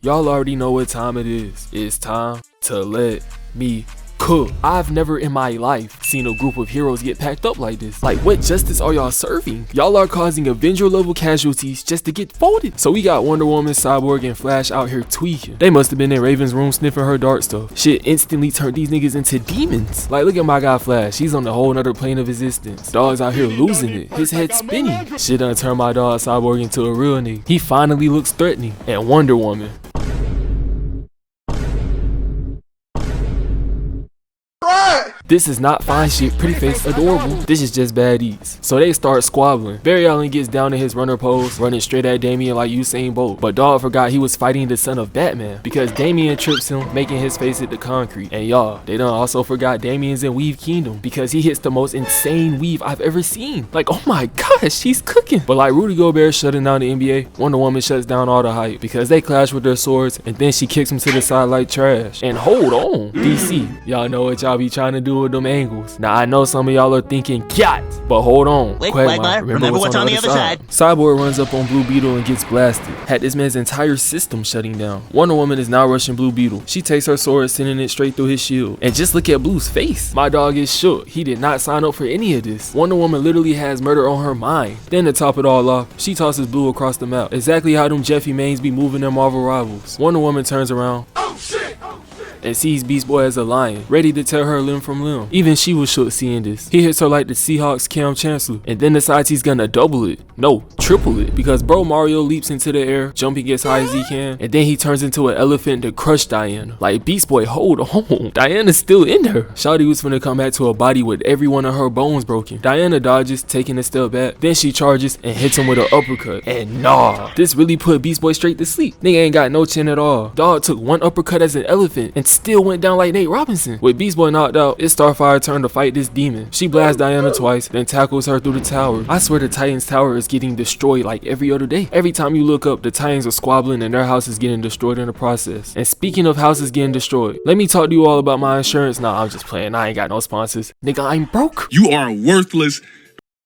Y'all already know what time it is. It's time to let me cook. I've never in my life seen a group of heroes get packed up like this. Like, what justice are y'all serving? Y'all are causing Avenger level casualties just to get folded. So we got Wonder Woman, Cyborg, and Flash out here tweaking. They must have been in Raven's room sniffing her dark stuff. Shit instantly turned these niggas into demons. Like, look at my guy Flash. He's on a whole nother plane of existence. Dog's out here losing it. His head spinning. Shit done turned my dog Cyborg into a real nigga. He finally looks threatening. And Wonder Woman. This is not fine shit, pretty face, adorable. This is just bad ease. So they start squabbling. Barry Allen gets down in his runner pose, running straight at Damian like Usain Bolt. But dog forgot he was fighting the son of Batman because Damian trips him, making his face hit the concrete. And y'all, they done also forgot Damian's in Weave Kingdom because he hits the most insane weave I've ever seen. Like, oh my gosh, he's cooking. But like Rudy Gobert shutting down the NBA, Wonder Woman shuts down all the hype because they clash with their swords and then she kicks him to the side like trash. And hold on, DC, y'all know what y'all be trying to do with them angles. Now I know some of y'all are thinking cat, but hold on. Wait, Quagmire, remember what's on the other side. Cyborg runs up on Blue Beetle and gets blasted. Had this man's entire system shutting down. Wonder Woman is now rushing Blue Beetle. She takes her sword, sending it straight through his shield. And just look at Blue's face. My dog is shook. He did not sign up for any of this. Wonder Woman literally has murder on her mind. Then to top it all off, she tosses Blue across the map. Exactly how them Jeffy mains be moving their Marvel rivals. Wonder Woman turns around and sees Beast Boy as a lion, ready to tear her limb from limb. Even she was shook seeing this. He hits her like the Seahawks Cam Chancellor, and then decides he's gonna double it. No, triple it. Because bro Mario leaps into the air, jumping as high as he can, and then he turns into an elephant to crush Diana. Like, Beast Boy, hold on. Diana's still in her. Shawty was finna come back to a body with every one of her bones broken. Diana dodges, taking a step back. Then she charges and hits him with an uppercut. And nah, this really put Beast Boy straight to sleep. Nigga ain't got no chin at all. Dog took one uppercut as an elephant and still went down like Nate Robinson. With Beast Boy knocked out, it's Starfire's turn to fight this demon. She blasts Diana twice, then tackles her through the tower. I swear the Titans tower is getting destroyed like every other day. Every time you look up, the Titans are squabbling and their house is getting destroyed in the process. And speaking of houses getting destroyed, let me talk to you all about my insurance. Nah, I'm just playing. I ain't got no sponsors. Nigga, I'm broke. You are a worthless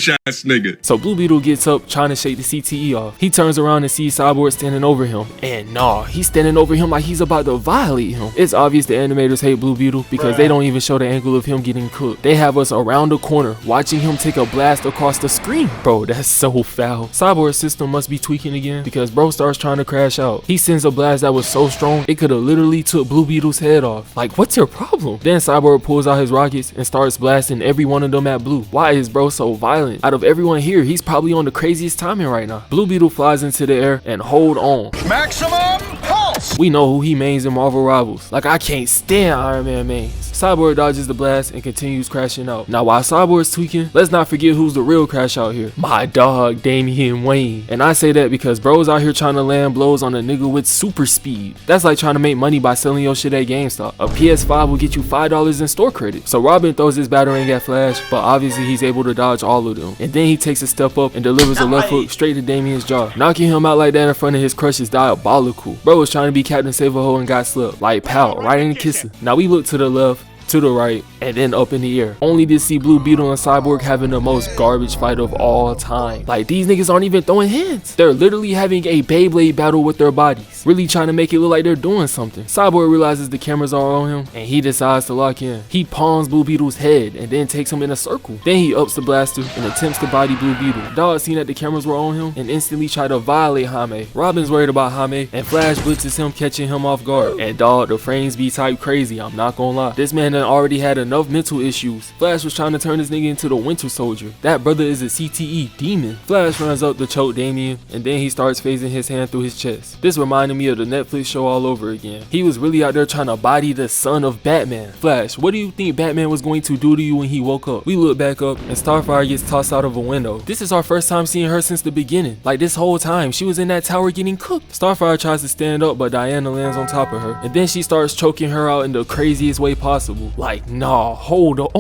ass nigga. So Blue Beetle gets up trying to shake the CTE off. He turns around and sees Cyborg standing over him. And nah, he's standing over him like he's about to violate him. It's obvious the animators hate Blue Beetle because they don't even show the angle of him getting cooked. They have us around the corner watching him take a blast across the screen. Bro, that's so foul. Cyborg's system must be tweaking again because bro starts trying to crash out. He sends a blast that was so strong it could have literally took Blue Beetle's head off. Like, what's your problem? Then Cyborg pulls out his rockets and starts blasting every one of them at Blue. Why is bro so violent? Out of everyone here, he's probably on the craziest timing right now. Blue Beetle flies into the air and hold on. Maximum pulse! We know who he mains in Marvel Rivals. Like, I can't stand Iron Man mains. Cyborg dodges the blast and continues crashing out. Now while Cyborg's tweaking, let's not forget who's the real crash out here. My dog, Damian Wayne. And I say that because bro's out here trying to land blows on a nigga with super speed. That's like trying to make money by selling your shit at GameStop. A PS5 will get you $5 in store credit. So Robin throws his batarang at Flash, but obviously he's able to dodge all of them. And then he takes a step up and delivers a left hook straight to Damian's jaw. Knocking him out like that in front of his crush is diabolical. Bro was trying to be Captain Save-A-Ho and got slept. Like, pow, right in the kisser. Now we look to the left, to the right, and then up in the air, only to see Blue Beetle and Cyborg having the most garbage fight of all time. Like, these niggas aren't even throwing hands. They're literally having a Beyblade battle with their bodies, really trying to make it look like they're doing something. Cyborg realizes the cameras are on him and he decides to lock in. He palms Blue Beetle's head and then takes him in a circle. Then he ups the blaster and attempts to body Blue Beetle. Dog seen that the cameras were on him and instantly tried to violate Jaime. Robin's worried about Jaime and Flash blitzes him, catching him off guard. And dog, the frames be type crazy, I'm not gonna lie. This man already had enough mental issues. Flash was trying to turn this nigga into the Winter Soldier. That brother is a CTE demon. Flash runs up to choke Damian and then he starts phasing his hand through his chest. This reminded me of the Netflix show all over again. He was really out there trying to body the son of Batman. Flash, what do you think Batman was going to do to you when he woke up? We look back up and Starfire gets tossed out of a window. This is our first time seeing her since the beginning. Like, this whole time she was in that tower getting cooked. Starfire tries to stand up but Diana lands on top of her and then she starts choking her out in the craziest way possible. Like, nah. Nah, hold on.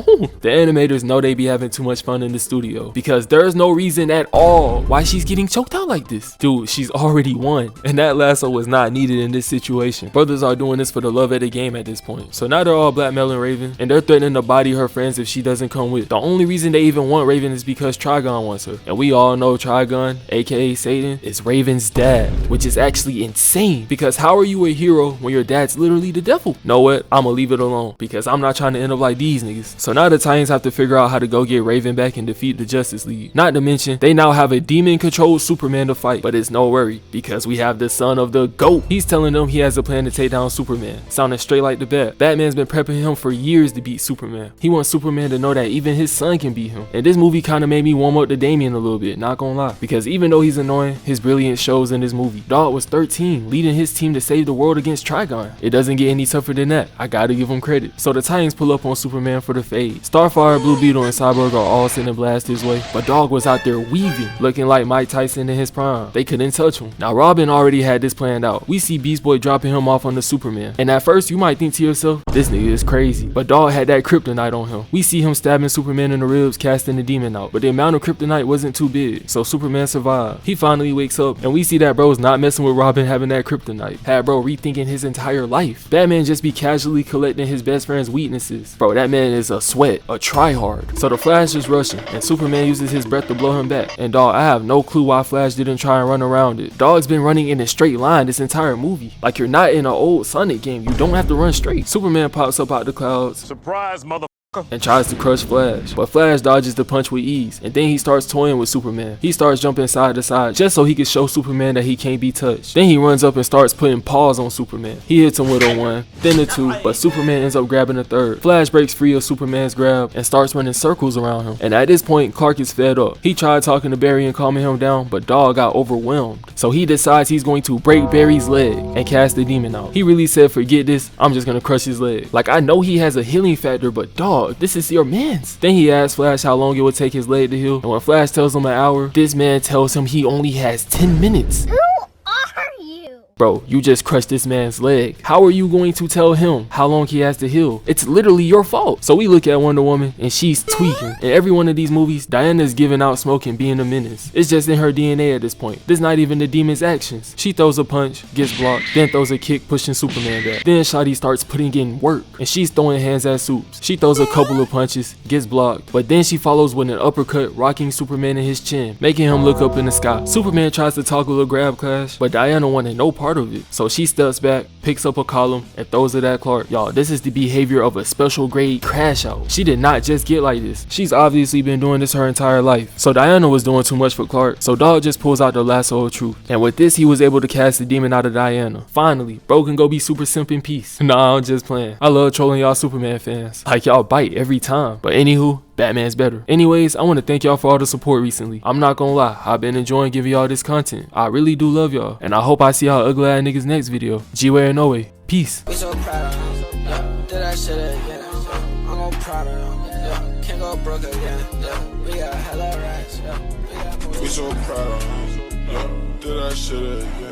The animators know they be having too much fun in the studio because there's no reason at all why she's getting choked out like this. Dude, she's already won, and that lasso was not needed in this situation. Brothers are doing this for the love of the game at this point. So now they're all blackmailing Raven, and they're threatening to body her friends if she doesn't come with. The only reason they even want Raven is because Trigon wants her, and we all know Trigon, aka Satan, is Raven's dad, which is actually insane because how are you a hero when your dad's literally the devil? Know what? I'ma leave it alone because I'm not trying to end up like these niggas. So now the Titans have to figure out how to go get Raven back and defeat the Justice League. Not to mention, they now have a demon-controlled Superman to fight, but it's no worry because we have the son of the GOAT. He's telling them he has a plan to take down Superman, sounding straight like the bat. Batman's been prepping him for years to beat Superman. He wants Superman to know that even his son can beat him. And this movie kind of made me warm up to Damian a little bit, not gonna lie, because even though he's annoying, his brilliance shows in this movie. Dog was 13, leading his team to save the world against Trigon. It doesn't get any tougher than that. I gotta give him credit. So the Titans pull up on Superman for the fade. Starfire, Blue Beetle, and Cyborg are all sending blast his way, but Dog was out there weaving, looking like Mike Tyson in his prime. They couldn't touch him. Now Robin already had this planned out. We see Beast Boy dropping him off on the Superman, and at first you might think to yourself, this nigga is crazy, but Dog had that kryptonite on him. We see him stabbing Superman in the ribs, casting the demon out, but the amount of kryptonite wasn't too big, so Superman survived. He finally wakes up, and we see that bro's not messing with Robin having that kryptonite. Had bro rethinking his entire life. Batman just be casually collecting his best friend's weaknesses. Bro, that man is a sweat, a tryhard. So the Flash is rushing, and Superman uses his breath to blow him back. And dog, I have no clue why Flash didn't try and run around it. Dog's been running in a straight line this entire movie. Like you're not in an old Sonic game, you don't have to run straight. Superman pops up out the clouds. Surprise, mother. And tries to crush Flash, but Flash dodges the punch with ease, and then he starts toying with Superman. He starts jumping side to side just so he can show Superman that he can't be touched. Then he runs up and starts putting paws on Superman. He hits him with a 1, then a 2, but Superman ends up grabbing a 3rd. Flash breaks free of Superman's grab and starts running circles around him, and at this point Clark is fed up. He tried talking to Barry and calming him down, but Dog got overwhelmed, so he decides he's going to break Barry's leg and cast the demon out. He really said, forget this, I'm just gonna crush his leg. Like, I know he has a healing factor, but dog, this is your man's. Then he asks Flash how long it would take his leg to heal, and when Flash tells him an hour, this man tells him he only has 10 minutes. Who are you? Bro, you just crushed this man's leg. How are you going to tell him how long he has to heal? It's literally your fault. So we look at Wonder Woman and she's tweaking. In every one of these movies, Diana's giving out smoke and being a menace. It's just in her DNA at this point. This not even the demon's actions. She throws a punch, gets blocked, then throws a kick pushing Superman back. Then Shotty starts putting in work and she's throwing hands at Supes. She throws a couple of punches, gets blocked, but then she follows with an uppercut, rocking Superman in his chin, making him look up in the sky. Superman tries to toggle a grab clash, but Diana wanted no part of it. So she steps back, picks up a column, and throws it at Clark. Y'all, this is the behavior of a special grade crash out. She did not just get like this. She's obviously been doing this her entire life. So Diana was doing too much for Clark, so Dog just pulls out the lasso of truth. And with this, he was able to cast the demon out of Diana. Finally, bro can go be super simp in peace. Nah, I'm just playing. I love trolling y'all Superman fans. Like, y'all bite every time. But anywho, Batman's better. Anyways, I want to thank y'all for all the support recently. I'm not gonna lie, I've been enjoying giving y'all this content. I really do love y'all, and I hope I see y'all ugly ass niggas next video. G-Way or no way. Peace. We so proud of him, yeah. Did that shit again, yeah. I'm gon' proud of him, yeah. Can't go broke again, yeah. We got hella racks, yeah. We so proud of him, yeah. Did that shit again.